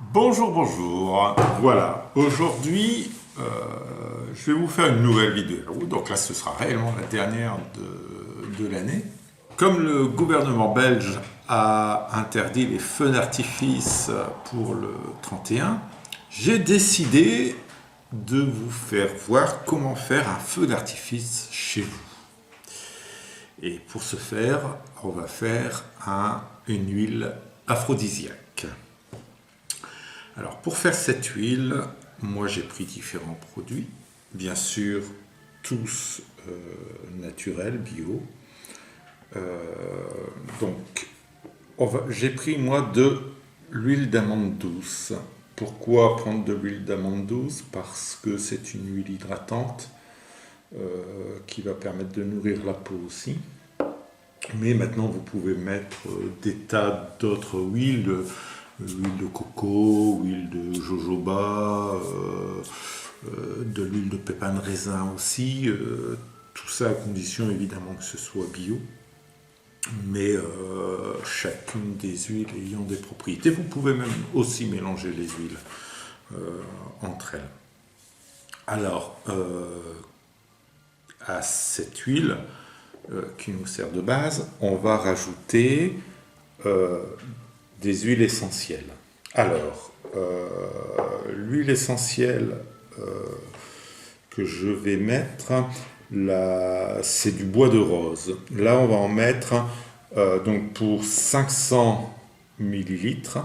Bonjour, bonjour. Voilà, aujourd'hui, je vais vous faire une nouvelle vidéo. Donc là, ce sera réellement la dernière de l'année. Comme le gouvernement belge a interdit les feux d'artifice pour le 31, j'ai décidé de vous faire voir comment faire un feu d'artifice chez vous. Et pour ce faire, on va faire une huile aphrodisiaque. Alors pour faire cette huile, moi j'ai pris différents produits, bien sûr tous naturels, bio. Donc j'ai pris moi de l'huile d'amande douce. Pourquoi prendre de l'huile d'amande douce? Parce que c'est une huile hydratante qui va permettre de nourrir la peau aussi. Mais maintenant vous pouvez mettre des tas d'autres huiles. Huile de coco, huile de jojoba, de l'huile de pépins de raisin aussi, tout ça à condition évidemment que ce soit bio, mais chacune des huiles ayant des propriétés. Vous pouvez même aussi mélanger les huiles entre elles. Alors, à cette huile qui nous sert de base, on va rajouter des huiles essentielles. Alors, l'huile essentielle que je vais mettre, c'est du bois de rose. Là, on va en mettre, donc pour 500 millilitres,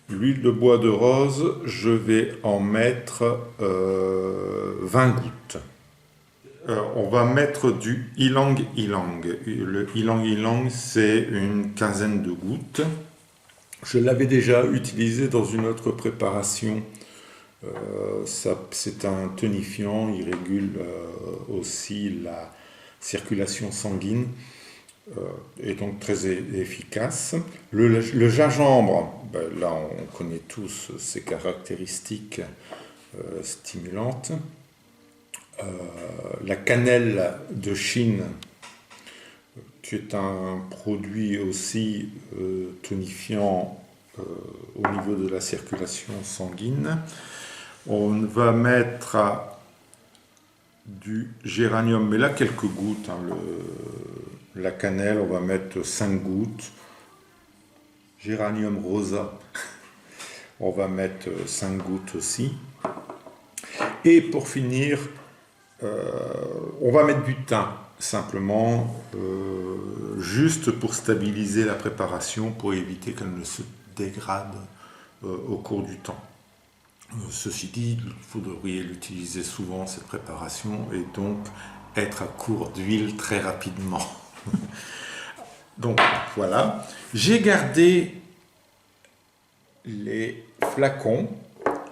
l'huile de bois de rose, je vais en mettre 20 gouttes. On va mettre du ylang ylang. Le ylang ylang, c'est une quinzaine de gouttes. Je l'avais déjà utilisé dans une autre préparation. C'est un tonifiant, il régule aussi la circulation sanguine et donc très efficace. Le gingembre, ben là on connaît tous ses caractéristiques stimulantes. La cannelle de Chine, qui est un produit aussi tonifiant au niveau de la circulation sanguine. On va mettre du géranium, mais là quelques gouttes. La cannelle, on va mettre 5 gouttes. Géranium rosa, on va mettre 5 gouttes aussi. Et pour finir, on va mettre du thym, simplement, juste pour stabiliser la préparation, pour éviter qu'elle ne se dégrade au cours du temps. Ceci dit, vous devriez l'utiliser souvent, cette préparation, et donc être à court d'huile très rapidement. Donc voilà, j'ai gardé les flacons.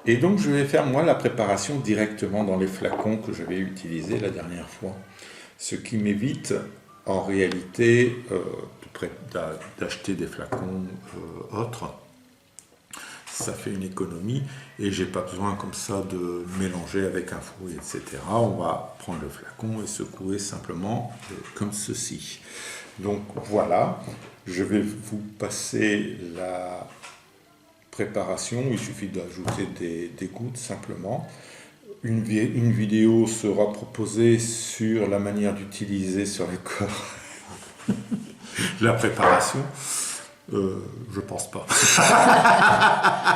Et donc je vais faire moi la préparation directement dans les flacons que j'avais utilisés la dernière fois. Ce qui m'évite en réalité d'acheter des flacons autres. Ça fait une économie et j'ai pas besoin comme ça de mélanger avec un fouet, etc. On va prendre le flacon et secouer simplement comme ceci. Donc voilà, je vais vous passer la préparation, il suffit d'ajouter des gouttes simplement. Une vidéo sera proposée sur la manière d'utiliser sur le corps la préparation. Je pense pas.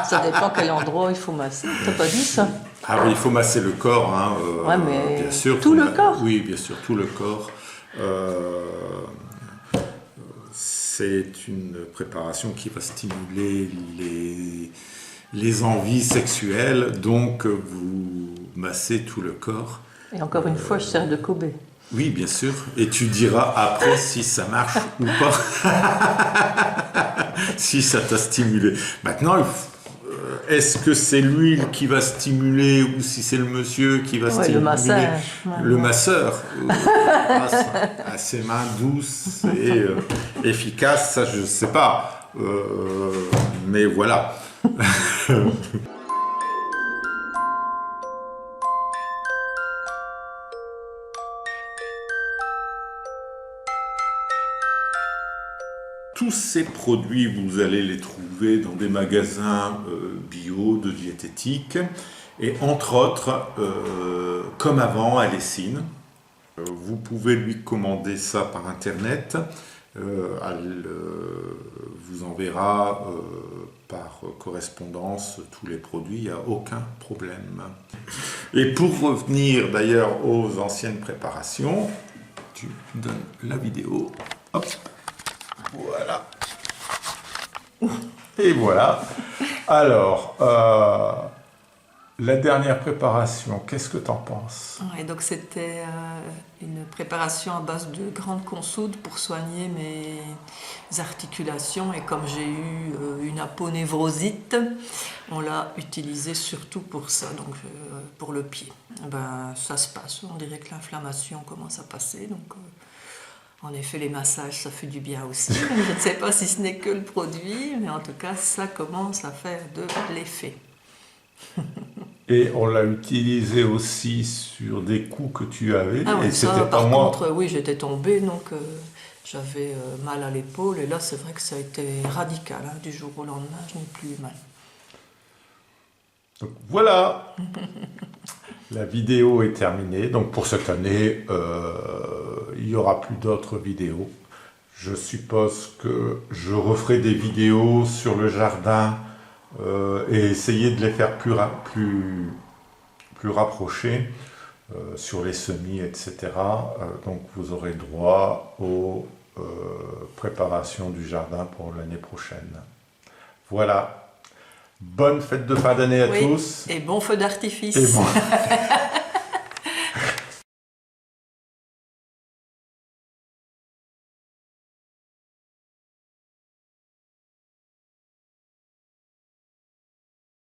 Ça dépend quel endroit il faut masser. T'as pas dit ça? Ah oui, il faut masser le corps, hein, Ouais, mais bien sûr. tout le corps? Oui, bien sûr, tout le corps. C'est une préparation qui va stimuler les envies sexuelles, donc vous massez tout le corps. Et encore une fois, je sers de Kobe. Oui, bien sûr, et tu diras après si ça marche ou pas, si ça t'a stimulé. Maintenant, est-ce que c'est l'huile qui va stimuler ou si c'est le monsieur qui va stimuler? Le massage. Le masseur, à ses mains douces et efficaces, ça je ne sais pas. Mais voilà. Tous ces produits, vous allez les trouver dans des magasins bio, de diététique, et entre autres, comme avant, à Lessines. Vous pouvez lui commander ça par internet. Elle vous enverra par correspondance tous les produits, il n'y a aucun problème. Et pour revenir d'ailleurs aux anciennes préparations, tu donnes la vidéo. Hop, voilà. Et voilà. Alors, la dernière préparation, qu'est-ce que tu en penses? Et donc c'était une préparation à base de grande consoude pour soigner mes articulations, et comme j'ai eu une aponevrosite, on l'a utilisé surtout pour ça, donc pour le pied. Ben, ça se passe, on dirait que l'inflammation commence à passer, donc en effet les massages ça fait du bien aussi. Je ne sais pas si ce n'est que le produit, mais en tout cas ça commence à faire de l'effet. Et on l'a utilisé aussi sur des coups que tu avais. Ah oui, et ça, c'était par pas moi. contre, oui, j'étais tombée, donc j'avais mal à l'épaule, et là, c'est vrai que ça a été radical, hein, du jour au lendemain, je n'ai plus eu mal. Donc voilà, la vidéo est terminée. Donc pour cette année, il n'y aura plus d'autres vidéos. Je suppose que je referai des vidéos sur le jardin et essayer de les faire plus rapprochés sur les semis, etc. Donc vous aurez droit aux préparations du jardin pour l'année prochaine. Voilà. Bonne fête de fin d'année à tous. Et bon feu d'artifice. Et bon.